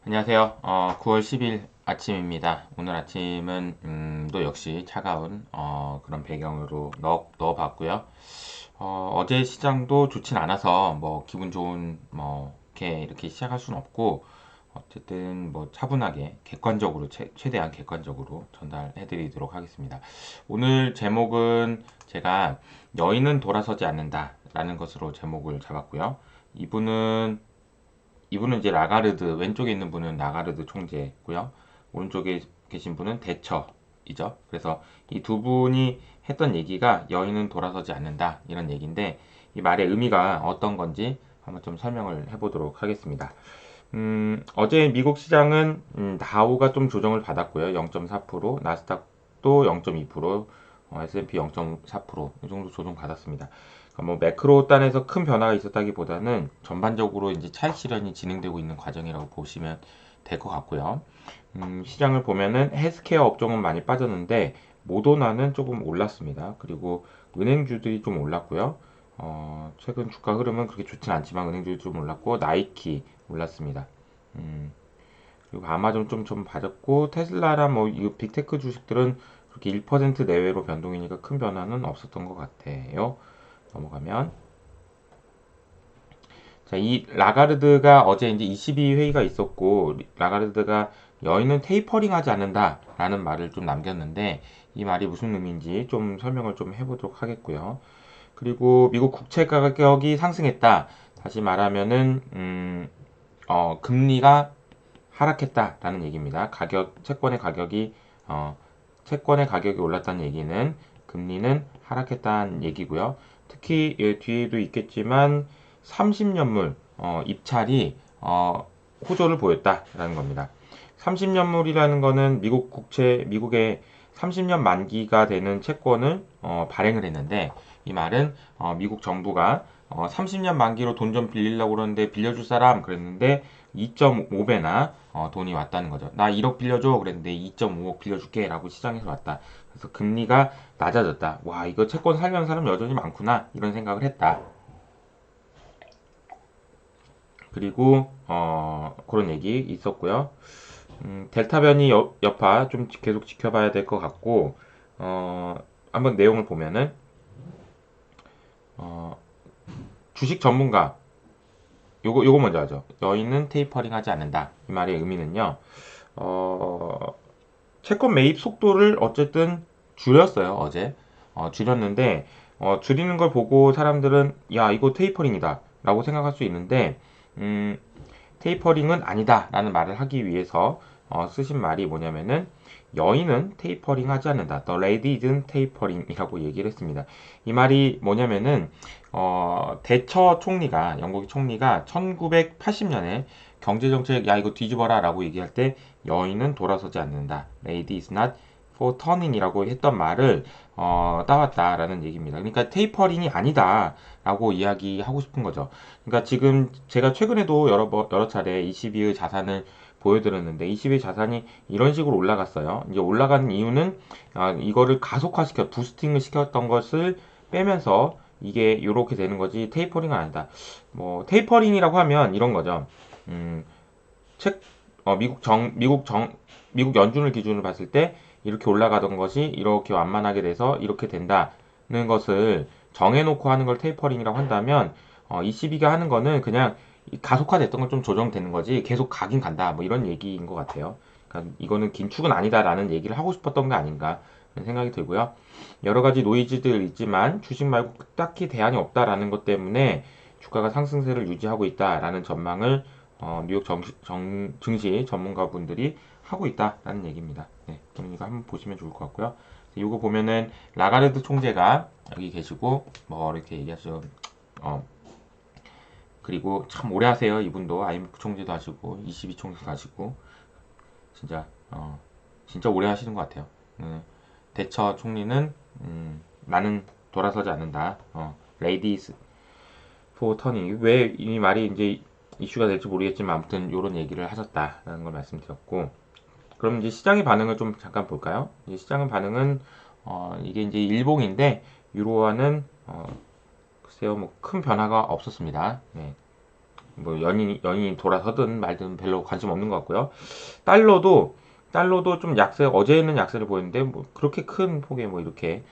안녕하세요. 9월 10일 아침입니다. 오늘 아침은 또 역시 차가운 그런 배경으로 넣어봤고요. 어제 시장도 좋진 않아서 뭐 기분 좋은 뭐 이렇게 시작할 수는 없고 어쨌든 뭐 차분하게 객관적으로 최대한 객관적으로 전달해드리도록 하겠습니다. 오늘 제목은 제가 여인은 돌아서지 않는다라는 것으로 제목을 잡았고요. 이분은 이제 라가르드, 왼쪽에 있는 분은 라가르드 총재고요. 오른쪽에 계신 분은 대처이죠. 그래서 이 두 분이 했던 얘기가 여인은 돌아서지 않는다 이런 얘기인데 이 말의 의미가 어떤 건지 한번 좀 설명을 해보도록 하겠습니다. 어제 미국 시장은 다우가 좀 조정을 받았고요. 0.4%, 나스닥도 0.2%, S&P 0.4%이 정도 조정 받았습니다. 그러니까 뭐 매크로 단에서 큰 변화가 있었다기보다는 전반적으로 이제 차익 실현이 진행되고 있는 과정이라고 보시면 될 것 같고요. 시장을 보면은 헬스케어 업종은 많이 빠졌는데 모더나는 조금 올랐습니다. 그리고 은행주들이 좀 올랐고요. 최근 주가 흐름은 그렇게 좋진 않지만 은행주도 좀 올랐고 나이키 올랐습니다. 음, 그리고 아마존 좀 빠졌고 테슬라랑 뭐 이 빅테크 주식들은 그렇게 1% 내외로 변동이니까 큰 변화는 없었던 것 같아요. 넘어가면 자, 이 라가르드가 어제 이제 22회의가 있었고 라가르드가 여인은 테이퍼링 하지 않는다라는 말을 좀 남겼는데 이 말이 무슨 의미인지 좀 설명을 좀 해보도록 하겠고요. 그리고 미국 국채 가격이 상승했다. 다시 말하면은 금리가 하락했다라는 얘기입니다. 어, 채권의 가격이 올랐다는 얘기는 금리는 하락했다는 얘기고요. 특히 뒤에도 있겠지만 30년물 입찰이 호조를 보였다라는 겁니다. 30년물이라는 거는 미국의 30년 만기가 되는 채권을 발행을 했는데 이 말은 미국 정부가 30년 만기로 돈 좀 빌리려고 그러는데 빌려줄 사람 그랬는데 2.5배나 돈이 왔다는 거죠. 나 1억 빌려줘 그랬는데 2.5억 빌려줄게 라고 시장에서 왔다. 그래서 금리가 낮아졌다. 와, 이거 채권 살려는 사람 여전히 많구나 이런 생각을 했다. 그리고 그런 얘기 있었고요. 델타 변이 여파 좀 계속 지켜봐야 될 것 같고 어, 한번 내용을 보면은 어, 주식 전문가 요거 먼저 하죠. 여인은 테이퍼링 하지 않는다. 이 말의 의미는요. 어, 채권 매입 속도를 어쨌든 줄였어요. 어제 줄였는데 줄이는 걸 보고 사람들은 야 이거 테이퍼링이다 라고 생각할 수 있는데 음, 테이퍼링은 아니다라는 말을 하기 위해서 쓰신 말이 뭐냐면은 여인은 테이퍼링 하지 않는다. The lady isn't tapering이라고 얘기를 했습니다. 이 말이 뭐냐면은 대처 총리가 영국의 총리가 1980년에 경제정책 야 이거 뒤집어라라고 얘기할 때 여인은 돌아서지 않는다. Lady is not for turning이라고 했던 말을 따왔다라는 얘기입니다. 그러니까 테이퍼링이 아니다라고 이야기하고 싶은 거죠. 그러니까 지금 제가 최근에도 여러 차례 22의 자산을 보여드렸는데 22의 자산이 이런 식으로 올라갔어요. 이제 올라가는 이유는 이거를 부스팅을 시켰던 것을 빼면서 이게 이렇게 되는 거지 테이퍼링은 아니다. 뭐 테이퍼링이라고 하면 이런 거죠. 음, 책 미국 연준을 기준으로 봤을 때 이렇게 올라가던 것이 이렇게 완만하게 돼서 이렇게 된다는 것을 정해놓고 하는 걸 테이퍼링이라고 한다면 22가 하는 거는 그냥 가속화됐던 건 좀 조정되는 거지 계속 가긴 간다 뭐 이런 얘기인 것 같아요. 그러니까 이거는 긴축은 아니다라는 얘기를 하고 싶었던 게 아닌가 생각이 들고요. 여러 가지 노이즈들 있지만 주식 말고 딱히 대안이 없다라는 것 때문에 주가가 상승세를 유지하고 있다라는 전망을 뉴욕 증시 전문가분들이 하고 있다라는 얘기입니다. 네, 그럼 이거 한번 보시면 좋을 것 같고요. 이거 보면은 라가르드 총재가 여기 계시고 뭐 이렇게 얘기하죠. 그리고 참 오래 하세요. 이분도 IMF 총재도 하시고 22 총재도 하시고 진짜 진짜 오래 하시는 것 같아요. 대처 총리는 나는 돌아서지 않는다. 레이디스 포 터닝 왜 이 말이 이제 이슈가 될지 모르겠지만 아무튼 이런 얘기를 하셨다라는 걸 말씀드렸고 그럼 이제 시장의 반응을 좀 잠깐 볼까요? 이제 시장의 반응은 이게 이제 일봉인데 유로화는 글쎄요 뭐 큰 변화가 없었습니다. 네. 뭐 연인이 돌아서든 말든 별로 관심 없는 것 같고요. 달러도 좀 약세, 어제는 약세를 보였는데 뭐 그렇게 큰 폭의 뭐 이렇게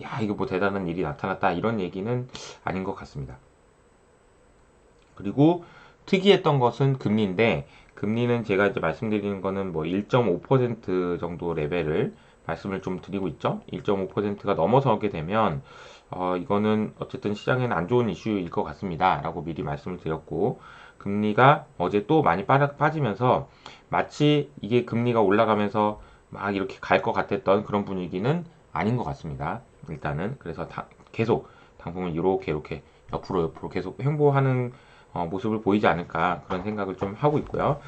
야 이거 뭐 대단한 일이 나타났다 이런 얘기는 아닌 것 같습니다. 그리고 특이했던 것은 금리인데, 금리는 제가 이제 말씀드리는 거는 뭐 1.5% 정도 레벨을 말씀을 좀 드리고 있죠. 1.5%가 넘어서게 되면 이거는 어쨌든 시장에는 안 좋은 이슈일 것 같습니다. 라고 미리 말씀을 드렸고, 금리가 어제 또 많이 빠지면서 마치 이게 금리가 올라가면서 막 이렇게 갈 것 같았던 그런 분위기는 아닌 것 같습니다. 일단은 그래서 계속 당분은 이렇게 옆으로 계속 횡보하는 모습을 보이지 않을까 그런 생각을 좀 하고 있고요.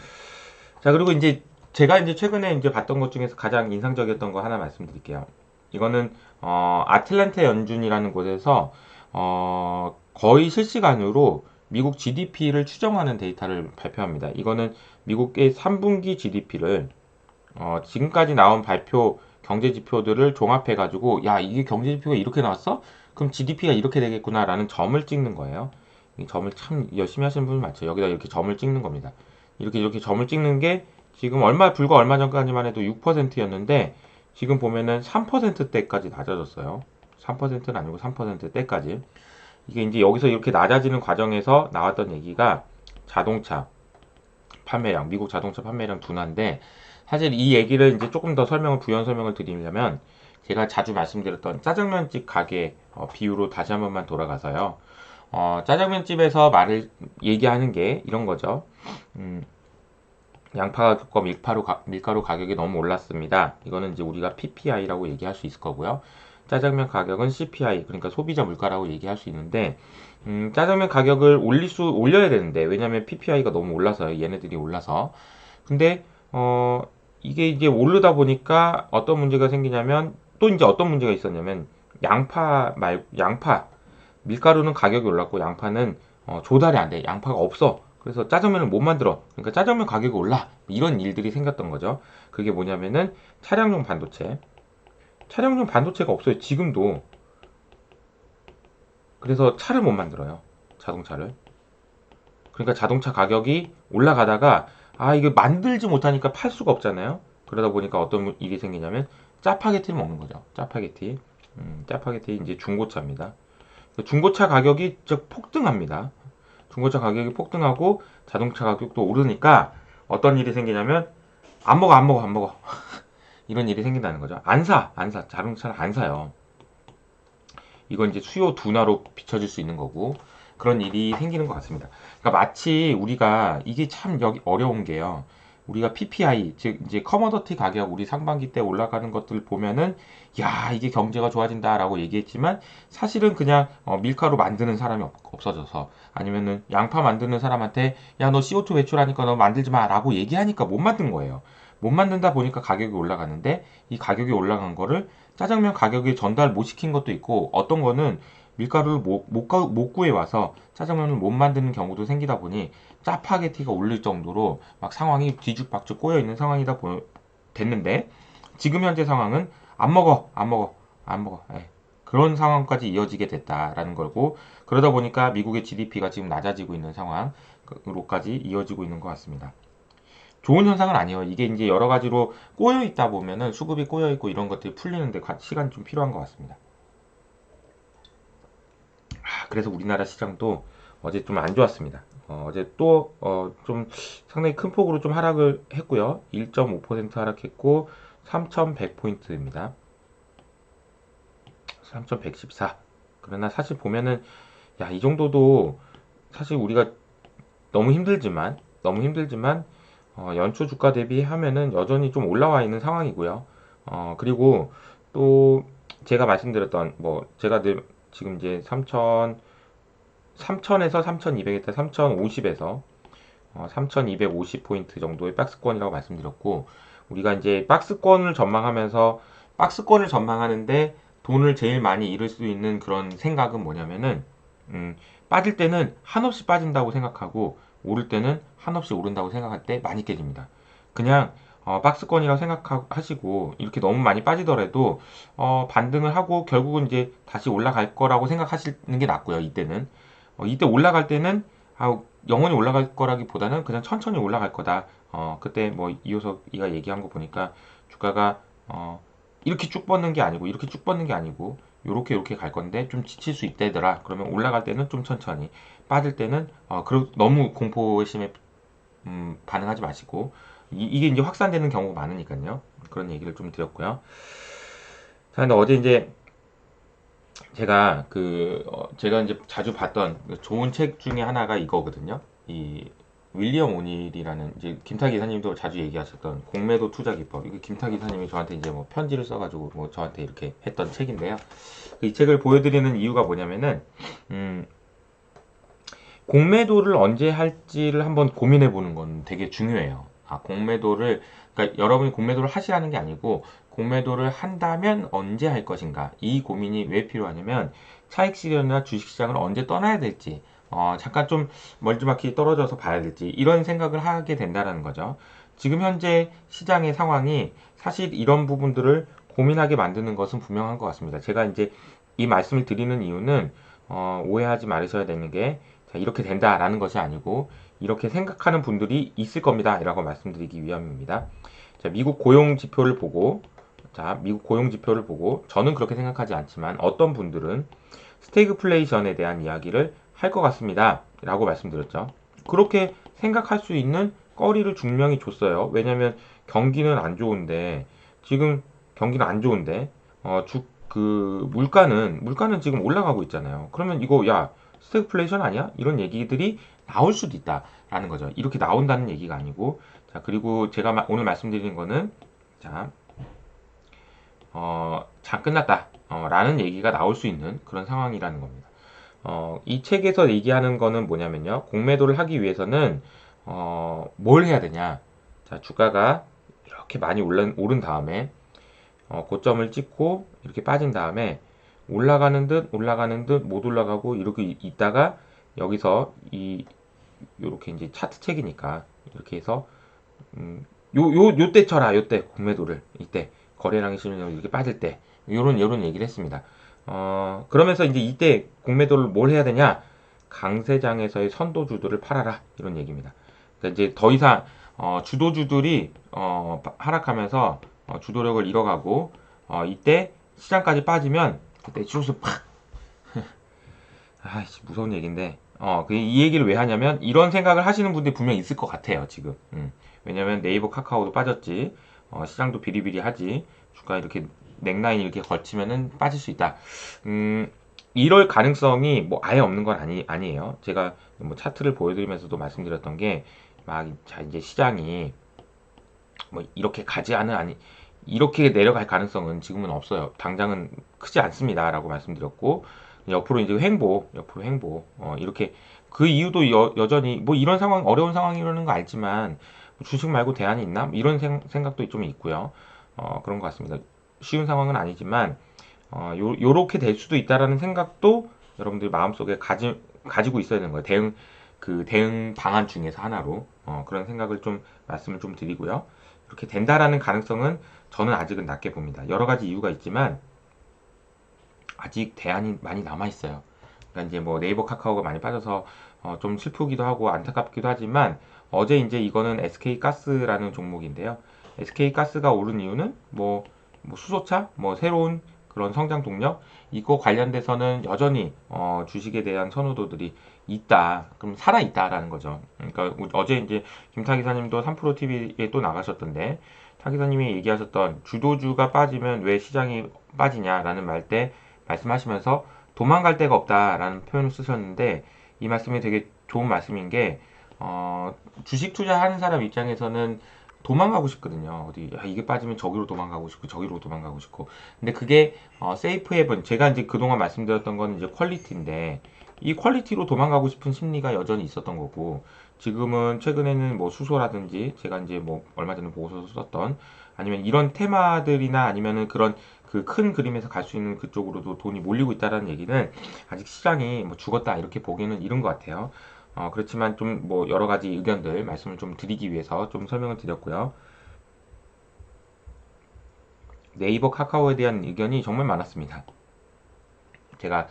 자, 그리고 이제 제가 이제 최근에 이제 봤던 것 중에서 가장 인상적이었던 거 하나 말씀드릴게요. 이거는 아틀란타 연준이라는 곳에서 거의 실시간으로 미국 GDP를 추정하는 데이터를 발표합니다. 이거는 미국의 3분기 GDP를 지금까지 나온 발표 경제 지표들을 종합해 가지고 야 이게 경제 지표가 이렇게 나왔어? 그럼 GDP가 이렇게 되겠구나라는 점을 찍는 거예요. 이 점을 참 열심히 하시는 분이 많죠. 여기다 이렇게 점을 찍는 겁니다. 이렇게 점을 찍는 게 지금 불과 얼마 전까지만 해도 6%였는데 지금 보면은 3%대까지 낮아졌어요. 3%는 아니고 3%대까지. 이게 이제 여기서 이렇게 낮아지는 과정에서 나왔던 얘기가 자동차 판매량, 미국 자동차 판매량 둔화인데 사실 이 얘기를 이제 조금 더 부연 설명을 드리려면 제가 자주 말씀드렸던 짜장면집 가게 비유로 다시 한 번만 돌아가서요. 짜장면집에서 얘기하는 게 이런 거죠. 양파과 밀가루 가격이 너무 올랐습니다. 이거는 이제 우리가 PPI라고 얘기할 수 있을 거고요. 짜장면 가격은 CPI, 그러니까 소비자 물가라고 얘기할 수 있는데, 짜장면 가격을 올려야 되는데, 왜냐면 PPI가 너무 올라서요. 얘네들이 올라서. 근데, 이게 이제 오르다 보니까 어떤 문제가 생기냐면, 또 이제 어떤 문제가 있었냐면, 양파, 밀가루는 가격이 올랐고, 양파는 조달이 안 돼. 양파가 없어. 그래서 짜장면을 못 만들어. 그러니까 짜장면 가격이 올라. 이런 일들이 생겼던 거죠. 그게 뭐냐면은 차량용 반도체. 차량용 반도체가 없어요. 지금도. 그래서 차를 못 만들어요. 자동차를. 그러니까 자동차 가격이 올라가다가 이거 만들지 못하니까 팔 수가 없잖아요. 그러다 보니까 어떤 일이 생기냐면 짜파게티를 먹는 거죠. 짜파게티. 짜파게티 이제 중고차입니다. 중고차 가격이 즉 폭등합니다. 중고차 가격이 폭등하고 자동차 가격도 오르니까 어떤 일이 생기냐면 안 먹어. 이런 일이 생긴다는 거죠. 안 사. 자동차를 안 사요. 이건 이제 수요 둔화로 비춰질 수 있는 거고 그런 일이 생기는 것 같습니다. 그러니까 마치 우리가 이게 참 여기 어려운 게요. 우리가 PPI 즉 이제 커머더티 가격 우리 상반기 때 올라가는 것들 보면은 야 이게 경제가 좋아진다라고 얘기했지만 사실은 그냥 밀가루 만드는 사람이 없어져서 아니면은 양파 만드는 사람한테 야 너 CO2 배출하니까 너 만들지 마라고 얘기하니까 못 만든 거예요. 못 만든다 보니까 가격이 올라가는데 이 가격이 올라간 거를 짜장면 가격에 전달 못 시킨 것도 있고 어떤 거는 밀가루를 못 구해 와서 짜장면을 못 만드는 경우도 생기다 보니 짜파게티가 올릴 정도로 막 상황이 뒤죽박죽 꼬여 있는 됐는데 지금 현재 상황은 안 먹어. 예. 그런 상황까지 이어지게 됐다라는 거고 그러다 보니까 미국의 GDP가 지금 낮아지고 있는 상황으로까지 이어지고 있는 것 같습니다. 좋은 현상은 아니에요. 이게 이제 여러 가지로 꼬여 있다 보면은 수급이 꼬여 있고 이런 것들이 풀리는데 시간이 좀 필요한 것 같습니다. 그래서 우리나라 시장도 어제 좀 안 좋았습니다. 어제 또 좀 상당히 큰 폭으로 좀 하락을 했고요. 1.5% 하락했고 3,100포인트입니다. 3,114. 그러나 사실 보면은 야, 이 정도도 사실 우리가 너무 힘들지만 연초 주가 대비하면은 여전히 좀 올라와 있는 상황이고요. 그리고 또 제가 말씀드렸던 제가 지금 이제 3,000에서 3,200에서 3,050에서 3,250포인트 정도의 박스권이라고 말씀드렸고 우리가 이제 박스권을 전망하는데 돈을 제일 많이 잃을 수 있는 그런 생각은 뭐냐면은 빠질 때는 한없이 빠진다고 생각하고 오를 때는 한없이 오른다고 생각할 때 많이 깨집니다. 그냥 박스권이라고 생각하시고 이렇게 너무 많이 빠지더라도 반등을 하고 결국은 이제 다시 올라갈 거라고 생각하시는 게 낫고요. 이때는 이때 올라갈 때는 영원히 올라갈 거라기보다는 그냥 천천히 올라갈 거다. 그때 뭐 이호석이가 얘기한 거 보니까 주가가 이렇게 쭉 뻗는 게 아니고 이렇게 쭉 뻗는 게 아니고 요렇게 갈 건데 좀 지칠 수 있다더라. 그러면 올라갈 때는 좀 천천히, 빠질 때는 너무 공포심에 반응하지 마시고, 이게 이제 확산되는 경우가 많으니까요. 그런 얘기를 좀 드렸고요. 자, 근데 어제 이제 제가 이제 자주 봤던 좋은 책 중에 하나가 이거거든요. 이 윌리엄 오닐이라는, 이제 김타 기사님도 자주 얘기하셨던 공매도 투자 기법. 이거 김타 기사님이 저한테 이제 뭐 편지를 써가지고 뭐 저한테 이렇게 했던 책인데요. 이 책을 보여드리는 이유가 뭐냐면은, 공매도를 언제 할지를 한번 고민해 보는 건 되게 중요해요. 그러니까 여러분이 공매도를 하시라는 게 아니고, 공매도를 한다면 언제 할 것인가. 이 고민이 왜 필요하냐면, 차익 실현이나 주식 시장을 언제 떠나야 될지, 잠깐 좀 멀찌감치 떨어져서 봐야 될지, 이런 생각을 하게 된다는 거죠. 지금 현재 시장의 상황이 사실 이런 부분들을 고민하게 만드는 것은 분명한 것 같습니다. 제가 이제 이 말씀을 드리는 이유는, 오해하지 말으셔야 되는 게, 자, 이렇게 된다라는 것이 아니고 이렇게 생각하는 분들이 있을 겁니다 라고 말씀드리기 위함입니다. 자, 미국 고용 지표를 보고 저는 그렇게 생각하지 않지만 어떤 분들은 스태그플레이션에 대한 이야기를 할 것 같습니다 라고 말씀드렸죠. 그렇게 생각할 수 있는 거리를 분명히 줬어요. 왜냐면 경기는 안 좋은데, 지금 경기는 안 좋은데 물가는 지금 올라가고 있잖아요. 그러면 이거, 야, 스태그플레이션 아니야? 이런 얘기들이 나올 수도 있다라는 거죠. 이렇게 나온다는 얘기가 아니고. 자, 그리고 제가 오늘 말씀드리는 거는, 자, 자, 끝났다 라는 얘기가 나올 수 있는 그런 상황이라는 겁니다. 이 책에서 얘기하는 거는 뭐냐면요, 공매도를 하기 위해서는 뭘 해야 되냐. 자, 주가가 이렇게 많이 오른 다음에 고점을 찍고 이렇게 빠진 다음에 올라가는 듯 못 올라가고 이렇게 있다가, 여기서 요렇게 이제 차트 책이니까 이렇게 해서 요때 쳐라. 요때 공매도를, 이때 거래량이 실리면 이렇게 빠질 때 요런 얘기를 했습니다. 그러면서 이제 이때 공매도를 뭘 해야 되냐? 강세장에서의 선도주들을 팔아라, 이런 얘기입니다. 그러니까 이제 더 이상 주도주들이 하락하면서 주도력을 잃어가고, 이때 시장까지 빠지면 그때 주스 팍. 아이씨, 무서운 얘기인데, 이 얘기를 왜 하냐면, 이런 생각을 하시는 분들이 분명히 있을 것 같아요, 지금. 왜냐면 네이버 카카오도 빠졌지, 시장도 비리비리하지, 주가 이렇게 넥라인 이렇게 걸치면은 빠질 수 있다. 이럴 가능성이 뭐 아예 없는 건 아니에요. 제가 뭐 차트를 보여드리면서도 말씀드렸던 게, 자, 이제 시장이 뭐 이렇게 내려갈 가능성은 지금은 없어요. 당장은 크지 않습니다라고 말씀드렸고, 옆으로 이제 옆으로 횡보, 이렇게. 그 이유도 여전히 뭐 이런 상황, 어려운 상황이라는 거 알지만 주식 말고 대안이 있나? 이런 생각도 좀 있고요. 그런 것 같습니다. 쉬운 상황은 아니지만 요렇게 될 수도 있다라는 생각도 여러분들 마음속에 가지고 있어야 되는 거예요. 대응 방안 중에서 하나로, 그런 생각을 좀 말씀을 좀 드리고요. 이렇게 된다라는 가능성은 저는 아직은 낮게 봅니다. 여러 가지 이유가 있지만 아직 대안이 많이 남아 있어요. 그러니까 이제 뭐 네이버 카카오가 많이 빠져서 좀 슬프기도 하고 안타깝기도 하지만, 어제 이제 이거는 SK가스라는 종목인데요. SK가스가 오른 이유는 뭐 수소차, 뭐 새로운 그런 성장 동력, 이거 관련돼서는 여전히 주식에 대한 선호도들이 있다. 그럼 살아 있다라는 거죠. 그러니까 어제 이제 김타 기사님도 3프로 TV에 또 나가셨던데, 타 기사님이 얘기하셨던 주도주가 빠지면 왜 시장이 빠지냐라는 말 때 말씀하시면서 도망갈 데가 없다라는 표현을 쓰셨는데, 이 말씀이 되게 좋은 말씀인 게, 주식 투자하는 사람 입장에서는 도망가고 싶거든요. 이게 빠지면 저기로 도망가고 싶고 저기로 도망가고 싶고. 근데 그게 세이프 헤븐, 제가 이제 그동안 말씀드렸던 건 이제 퀄리티인데, 이 퀄리티로 도망가고 싶은 심리가 여전히 있었던 거고, 지금은 최근에는 뭐 수소라든지, 제가 이제 뭐 얼마 전에 보고서 썼던, 아니면 이런 테마들이나 아니면은 그런 그 큰 그림에서 갈 수 있는 그쪽으로도 돈이 몰리고 있다라는 얘기는, 아직 시장이 뭐 죽었다 이렇게 보기는 이른 것 같아요. 그렇지만 좀 뭐 여러 가지 의견들 말씀을 좀 드리기 위해서 좀 설명을 드렸고요. 네이버 카카오에 대한 의견이 정말 많았습니다. 제가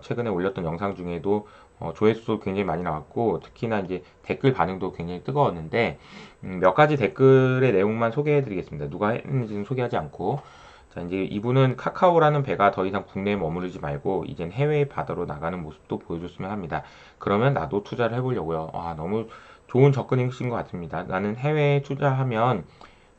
최근에 올렸던 영상 중에도 조회수도 굉장히 많이 나왔고, 특히나 이제 댓글 반응도 굉장히 뜨거웠는데, 몇 가지 댓글의 내용만 소개해 드리겠습니다. 누가 했는지는 소개하지 않고. 자, 이제 이분은 카카오라는 배가 더 이상 국내에 머무르지 말고 이젠 해외 바다로 나가는 모습도 보여줬으면 합니다. 그러면 나도 투자를 해보려고요. 너무 좋은 접근이신 것 같습니다. 나는 해외에 투자하면,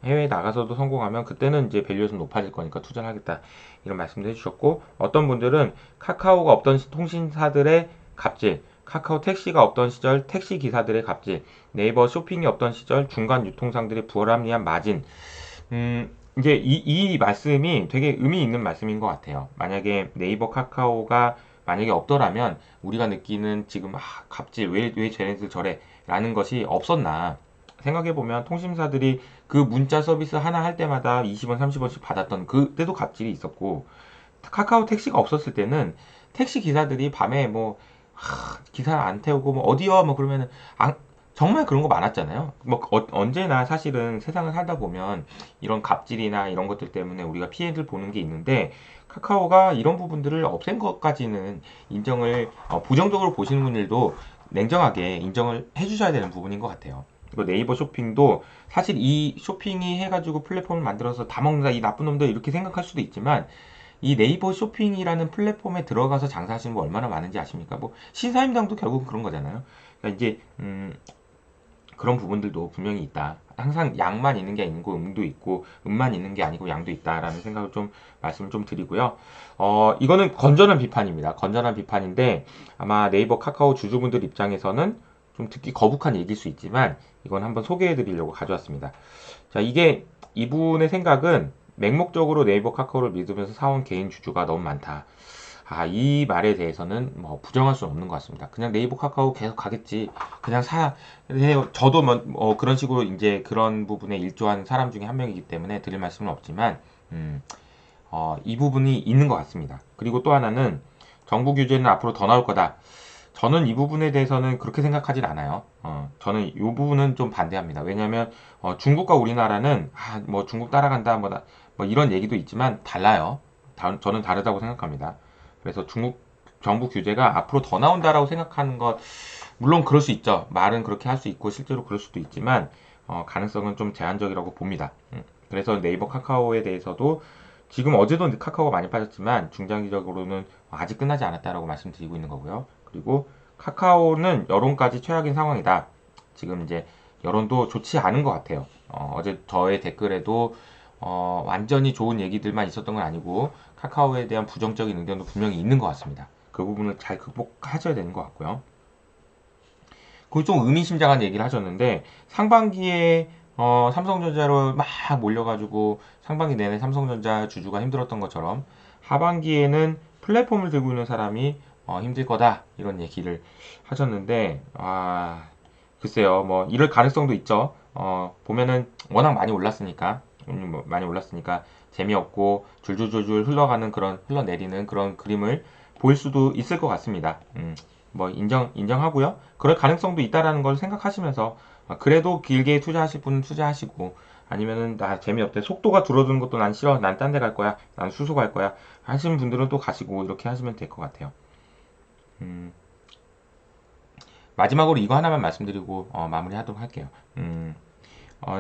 해외에 나가서도 성공하면 그때는 이제 밸류에이션 높아질 거니까 투자를 하겠다, 이런 말씀도 해주셨고, 어떤 분들은 카카오가 없던 통신사들의 갑질, 카카오 택시가 없던 시절 택시 기사들의 갑질, 네이버 쇼핑이 없던 시절 중간 유통상들의 불합리한 마진. 이제 이 말씀이 되게 의미 있는 말씀인 것 같아요. 만약에 네이버 카카오가 만약에 없더라면 우리가 느끼는 지금 갑질, 왜 쟤네들 저래 라는 것이 없었나 생각해보면, 통신사들이 그 문자 서비스 하나 할 때마다 20원 30원씩 받았던 그때도 갑질이 있었고, 카카오 택시가 없었을 때는 택시 기사들이 밤에 뭐 기사 안 태우고 뭐 어디요 뭐 그러면은 정말 그런 거 많았잖아요. 뭐 언제나 사실은 세상을 살다 보면 이런 갑질이나 이런 것들 때문에 우리가 피해를 보는 게 있는데, 카카오가 이런 부분들을 없앤 것까지는 인정을, 부정적으로 보시는 분들도 냉정하게 인정을 해주셔야 되는 부분인 것 같아요. 그리고 네이버 쇼핑도 사실 이 쇼핑이 해가지고 플랫폼을 만들어서 다 먹는다 이 나쁜 놈들 이렇게 생각할 수도 있지만, 이 네이버 쇼핑이라는 플랫폼에 들어가서 장사하시는 분 얼마나 많은지 아십니까? 뭐 신사임당도 결국 그런 거잖아요. 그러니까 이제 그런 부분들도 분명히 있다. 항상 양만 있는 게 아니고 음도 있고, 음만 있는 게 아니고 양도 있다라는 생각을 좀 말씀을 좀 드리고요. 이거는 건전한 비판입니다. 건전한 비판인데 아마 네이버 카카오 주주분들 입장에서는 좀 듣기 거북한 얘기일 수 있지만, 이건 한번 소개해 드리려고 가져왔습니다. 자, 이게 이분의 생각은 맹목적으로 네이버 카카오를 믿으면서 사온 개인 주주가 너무 많다. 이 말에 대해서는 뭐 부정할 수는 없는 것 같습니다. 그냥 네이버 카카오 계속 가겠지. 그냥 저도 그런 식으로 이제 그런 부분에 일조한 사람 중에 한 명이기 때문에 드릴 말씀은 없지만, 이 부분이 있는 것 같습니다. 그리고 또 하나는 정부 규제는 앞으로 더 나올 거다. 저는 이 부분에 대해서는 그렇게 생각하진 않아요. 저는 이 부분은 좀 반대합니다. 왜냐하면 중국과 우리나라는 뭐 중국 따라간다 뭐 이런 얘기도 있지만 달라요. 저는 다르다고 생각합니다. 그래서 중국 정부 규제가 앞으로 더 나온다라고 생각하는 것, 물론 그럴 수 있죠. 말은 그렇게 할 수 있고 실제로 그럴 수도 있지만, 가능성은 좀 제한적이라고 봅니다. 그래서 네이버 카카오에 대해서도 지금 어제도 카카오가 많이 빠졌지만 중장기적으로는 아직 끝나지 않았다라고 말씀드리고 있는 거고요. 그리고 카카오는 여론까지 최악인 상황이다. 지금 이제 여론도 좋지 않은 것 같아요. 어제 저의 댓글에도 완전히 좋은 얘기들만 있었던 건 아니고 카카오에 대한 부정적인 의견도 분명히 있는 것 같습니다. 그 부분을 잘 극복하셔야 되는 것 같고요. 그리고 좀 의미심장한 얘기를 하셨는데, 상반기에 삼성전자로 막 몰려가지고 상반기 내내 삼성전자 주주가 힘들었던 것처럼 하반기에는 플랫폼을 들고 있는 사람이 힘들 거다, 이런 얘기를 하셨는데, 글쎄요, 뭐 이럴 가능성도 있죠. 보면은 워낙 많이 올랐으니까, 많이 올랐으니까 재미없고 줄줄줄줄 흘러내리는 그런 그림을 보일 수도 있을 것 같습니다. 뭐 인정하고요. 그럴 가능성도 있다라는 걸 생각하시면서, 그래도 길게 투자하실 분은 투자하시고, 아니면은 나 재미없대, 속도가 줄어드는 것도 난 싫어, 난 딴 데 갈 거야, 난 수소 갈 거야 하시는 분들은 또 가시고, 이렇게 하시면 될 것 같아요. 마지막으로 이거 하나만 말씀드리고 마무리하도록 할게요.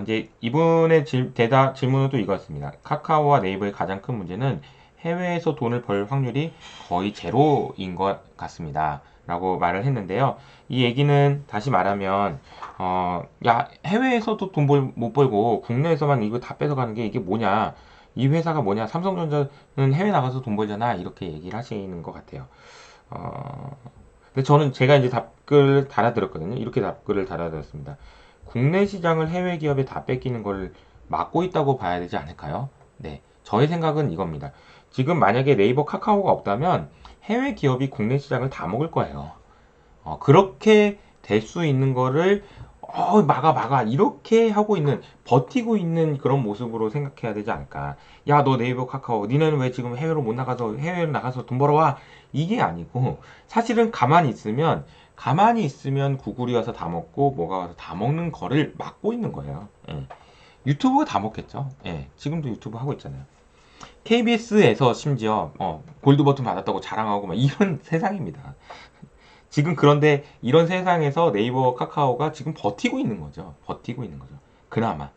이제 이분의 질문은 또 이거였습니다. 카카오와 네이버의 가장 큰 문제는 해외에서 돈을 벌 확률이 거의 제로인 것 같습니다. 라고 말을 했는데요. 이 얘기는 다시 말하면, 야, 해외에서도 돈 못 벌고 국내에서만 이거 다 뺏어가는 게 이게 뭐냐? 이 회사가 뭐냐? 삼성전자는 해외 나가서 돈 벌잖아. 이렇게 얘기를 하시는 것 같아요. 근데 제가 이제 답글을 달아들었거든요. 이렇게 답글을 달아들었습니다. 국내 시장을 해외 기업에 다 뺏기는 걸 막고 있다고 봐야 되지 않을까요? 네. 저의 생각은 이겁니다. 지금 만약에 네이버 카카오가 없다면 해외 기업이 국내 시장을 다 먹을 거예요. 그렇게 될 수 있는 거를 막아 이렇게 하고 있는, 버티고 있는 그런 모습으로 생각해야 되지 않을까. 야, 너 네이버 카카오 니네는 왜 지금 해외로 나가서 돈 벌어와, 이게 아니고, 사실은 가만히 있으면 구글이 와서 다 먹고 뭐가 와서 다 먹는 거를 막고 있는 거예요. 예. 유튜브가 다 먹겠죠. 예. 지금도 유튜브 하고 있잖아요. KBS에서 심지어 골드 버튼 받았다고 자랑하고 막 이런 세상입니다. 지금 그런데 이런 세상에서 네이버 카카오가 지금 버티고 있는 거죠. 버티고 있는 거죠. 그나마.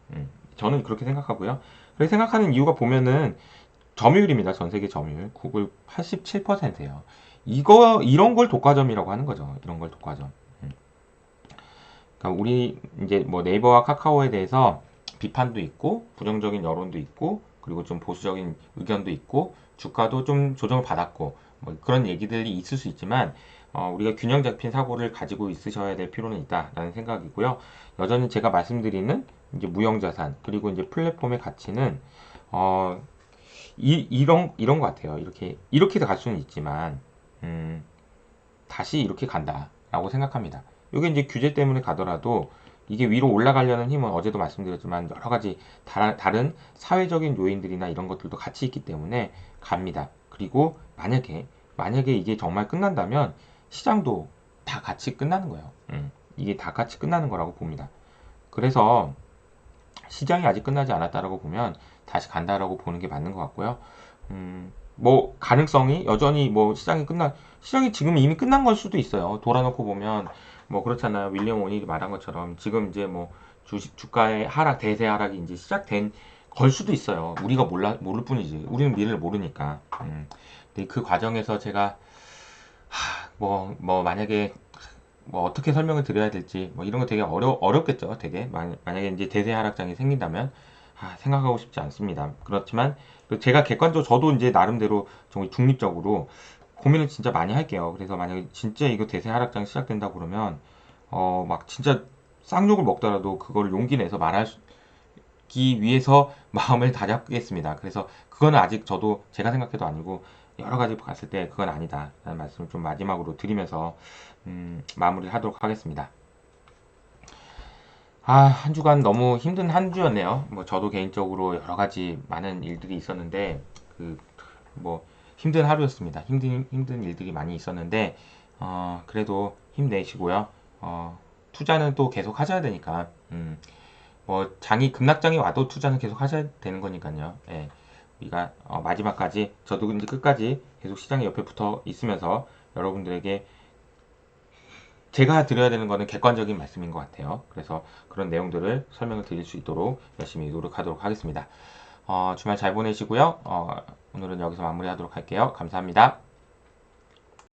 저는 그렇게 생각하고요. 그렇게 생각하는 이유가 보면은 점유율입니다. 전 세계 점유율. 구글 87%예요. 이런 걸 독과점이라고 하는 거죠. 이런 걸 독과점. 그러니까 우리 이제 뭐 네이버와 카카오에 대해서 비판도 있고 부정적인 여론도 있고 그리고 좀 보수적인 의견도 있고 주가도 좀 조정을 받았고 뭐 그런 얘기들이 있을 수 있지만 우리가 균형 잡힌 사고를 가지고 있으셔야 될 필요는 있다라는 생각이고요. 여전히 제가 말씀드리는 이제 무형자산 그리고 이제 플랫폼의 가치는 어, 이런 것 같아요. 이렇게도 갈 수는 있지만 다시 이렇게 간다라고 생각합니다. 이게 이제 규제 때문에 가더라도 이게 위로 올라가려는 힘은 어제도 말씀드렸지만 여러 가지 다른 사회적인 요인들이나 이런 것들도 같이 있기 때문에 갑니다. 그리고 만약에 이게 정말 끝난다면 시장도 다 같이 끝나는 거예요. 이게 다 같이 끝나는 거라고 봅니다. 그래서 시장이 아직 끝나지 않았다라고 보면 다시 간다라고 보는 게 맞는 것 같고요. 뭐 가능성이 여전히 뭐 시장이 지금 이미 끝난 걸 수도 있어요. 돌아놓고 보면 뭐 그렇잖아요. 윌리엄 오닐이 말한 것처럼 지금 이제 뭐 주가의 하락 대세 하락이 이제 시작된 걸 수도 있어요. 우리가 모를 뿐이지. 우리는 미래를 모르니까. 근데 그 과정에서 제가 만약에 뭐 어떻게 설명을 드려야 될지 뭐 이런 거 되게 어렵겠죠. 되게 만약에 이제 대세 하락장이 생긴다면 생각하고 싶지 않습니다. 그렇지만 제가 객관적으로 저도 이제 나름대로 좀 중립적으로 고민을 진짜 많이 할게요. 그래서 만약에 진짜 이거 대세 하락장이 시작된다 그러면 막 진짜 쌍욕을 먹더라도 그걸 용기 내서 말하기 위해서 마음을 다잡겠습니다. 그래서 그거는 아직 저도 제가 생각해도 아니고 여러 가지 봤을 때 그건 아니다 라는 말씀을 좀 마지막으로 드리면서 마무리를 하도록 하겠습니다. 한 주간 너무 힘든 한 주였네요. 뭐 저도 개인적으로 여러 가지 많은 일들이 있었는데 뭐 힘든 하루였습니다. 힘든 일들이 많이 있었는데 그래도 힘내시고요. 투자는 또 계속 하셔야 되니까 뭐 급락장이 와도 투자는 계속 하셔야 되는 거니까요. 예. 우리가 마지막까지 저도 이제 끝까지 계속 시장 옆에 붙어 있으면서 여러분들에게 제가 드려야 되는 거는 객관적인 말씀인 것 같아요. 그래서 그런 내용들을 설명을 드릴 수 있도록 열심히 노력하도록 하겠습니다. 주말 잘 보내시고요. 오늘은 여기서 마무리하도록 할게요. 감사합니다.